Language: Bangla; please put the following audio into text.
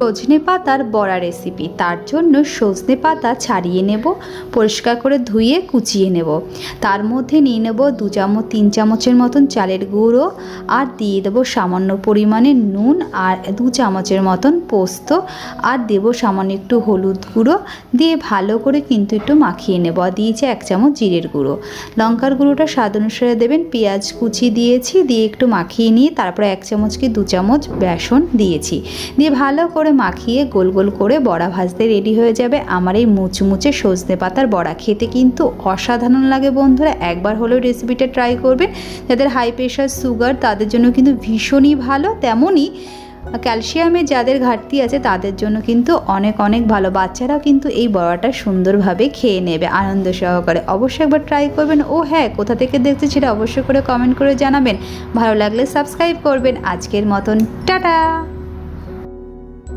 সজনে পাতার বড়া রেসিপি। তার জন্য সজনে পাতা ছাড়িয়ে নেব, পরিষ্কার করে ধুয়ে কুচিয়ে নেব। তার মধ্যে নিয়ে নেব 3 চামচের মতন চালের গুঁড়ো, আর দিয়ে দেবো সামান্য পরিমাণে নুন, আর 2 চামচের মতন পোস্ত, আর দেব সামান্য একটু হলুদ গুঁড়ো, দিয়ে ভালো করে কিন্তু একটু মাখিয়ে নেব। আর দিয়েছি 1 চামচ জিরের গুঁড়ো, লঙ্কার গুঁড়োটা স্বাদ অনুসারে দেবেন। পেঁয়াজ কুচি দিয়েছি, দিয়ে একটু মাখিয়ে নিয়ে তারপরে 1 চামচ কি 2 চামচ বেসন দিয়েছি, দিয়ে ভালো করে মাখিয়ে গোল গোল করে বড়া ভাজতে রেডি হয়ে যাবে আমার এই মুচমুচে সজনে পাতার বড়া। খেতে কিন্তু অসাধারণ লাগে বন্ধুরা, একবার হলেও রেসিপিটা ট্রাই করবেন। যাদের হাই প্রেশার সুগার তাদের জন্য কিন্তু ভীষণই ভালো, তেমনই ক্যালসিয়ামের যাদের ঘাটতি আছে তাদের জন্য কিন্তু অনেক অনেক ভালো। বাচ্চারাও কিন্তু এই বড়াটা সুন্দরভাবে খেয়ে নেবে আনন্দ সহকারে। অবশ্যই একবার ট্রাই করবেন। ও হ্যাঁ, কোথা থেকে দেখতে সেটা অবশ্যই করে কমেন্ট করে জানাবেন। ভালো লাগলে সাবস্ক্রাইব করবেন। আজকের মতন টাটা।